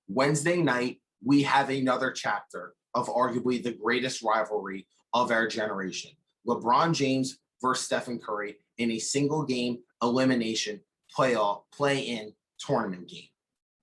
Wednesday night, we have another chapter of arguably the greatest rivalry of our generation. LeBron James versus Stephen Curry in a single game elimination play-in tournament game.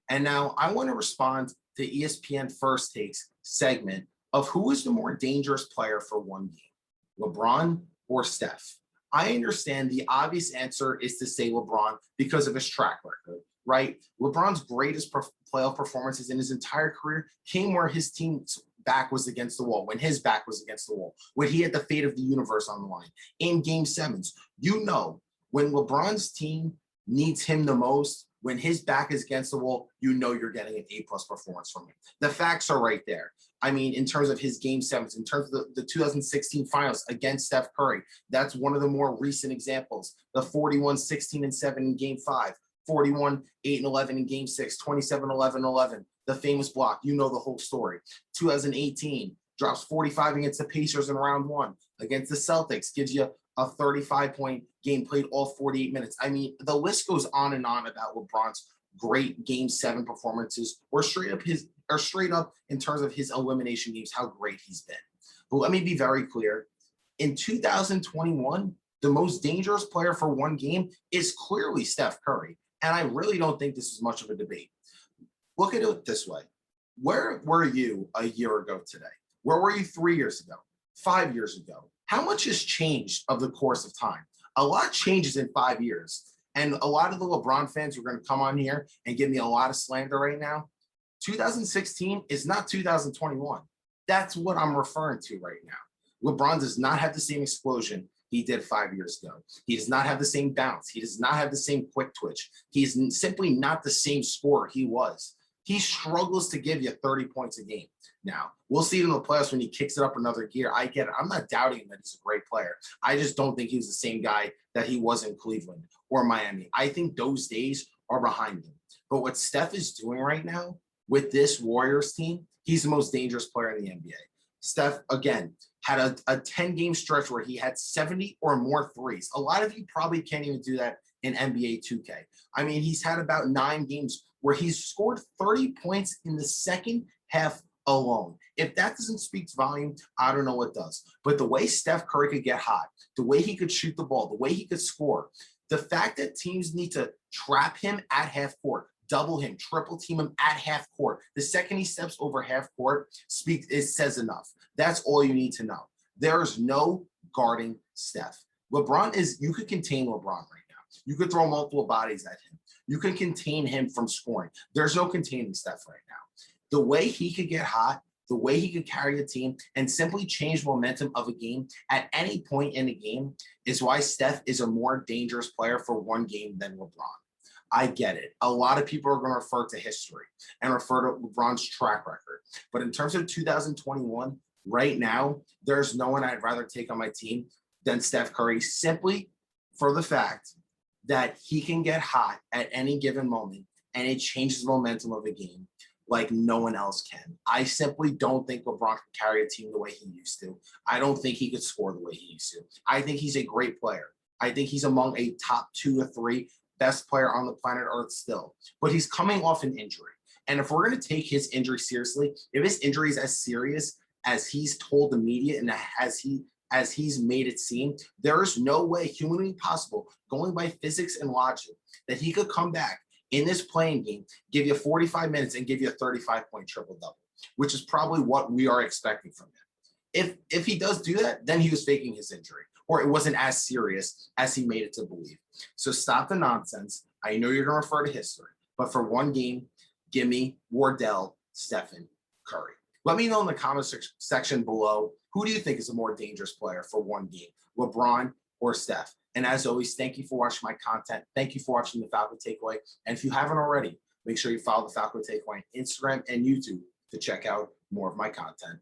And now I want to respond to ESPN First Takes segment of who is the more dangerous player for one game, LeBron or Steph. I understand the obvious answer is to say LeBron because of his track record, right? LeBron's greatest playoff performances in his entire career came where his team's back was against the wall, when his back was against the wall, when he had the fate of the universe on the line. In game sevens, you know, when LeBron's team needs him the most, when his back is against the wall, you know you're getting an A-plus performance from him. The facts are right there. I mean, in terms of his game sevens, in terms of the 2016 finals against Steph Curry, that's one of the more recent examples. The 41-16-7 in game 5, 41-8-11 in game 6, 27-11-11, the famous block. You know the whole story. 2018, drops 45 against the Pacers in round 1. Against the Celtics, gives you a 35-point game, played all 48 minutes. I mean, the list goes on and on about LeBron's great game 7 performances, or straight up in terms of his elimination games, how great he's been. But let me be very clear. In 2021, the most dangerous player for one game is clearly Steph Curry. And I really don't think this is much of a debate. Look at it this way. Where were you a year ago today? Where were you 3 years ago, 5 years ago? How much has changed of the course of time? A lot changes in 5 years. And a lot of the LeBron fans who are going to come on here and give me a lot of slander right now, 2016 is not 2021. That's what I'm referring to right now. LeBron does not have the same explosion he did 5 years ago. He does not have the same bounce. He does not have the same quick twitch. He's simply not the same scorer he was. He struggles to give you 30 points a game. Now, we'll see it in the playoffs when he kicks it up another gear. I get it. I'm not doubting that he's a great player. I just don't think he's the same guy that he was in Cleveland or Miami. I think those days are behind him. But what Steph is doing right now with this Warriors team, he's the most dangerous player in the NBA. Steph, again, had a 10-game stretch where he had 70 or more threes. A lot of you probably can't even do that in NBA 2K. I mean, he's had about 9 games where he's scored 30 points in the second half alone. If that doesn't speak volume, I don't know what does. But the way Steph Curry could get hot, the way he could shoot the ball, the way he could score, the fact that teams need to trap him at half court, double him, triple team him at half court, the second he steps over half court, it says enough. That's all you need to know. There is no guarding Steph. You could contain LeBron right now. You could throw multiple bodies at him. You can contain him from scoring. There's no containing Steph right now. The way he could get hot, the way he could carry a team and simply change momentum of a game at any point in the game is why Steph is a more dangerous player for one game than LeBron. I get it. A lot of people are going to refer to history and refer to LeBron's track record. But in terms of 2021, right now, there's no one I'd rather take on my team than Steph Curry, simply for the fact that he can get hot at any given moment and it changes the momentum of a game like no one else can. I simply don't think LeBron can carry a team the way he used to. I don't think he could score the way he used to. I think he's a great player. I think he's among a top 2 to 3 best player on the planet Earth still. But he's coming off an injury. And if we're going to take his injury seriously, if his injury is as serious as he's told the media and as he's made it seem, there is no way humanly possible, going by physics and logic, that he could come back in this playing game, give you 45 minutes and give you a 35-point triple-double, which is probably what we are expecting from him. If he does do that, then he was faking his injury, or it wasn't as serious as he made it to believe. So stop the nonsense. I know you're going to refer to history, but for one game, give me Wardell, Stephen Curry. Let me know in the comment section below, who do you think is a more dangerous player for one game, LeBron or Steph? And as always, thank you for watching my content. Thank you for watching the Falco Takeaway. And if you haven't already, make sure you follow the Falco Takeaway on Instagram and YouTube to check out more of my content.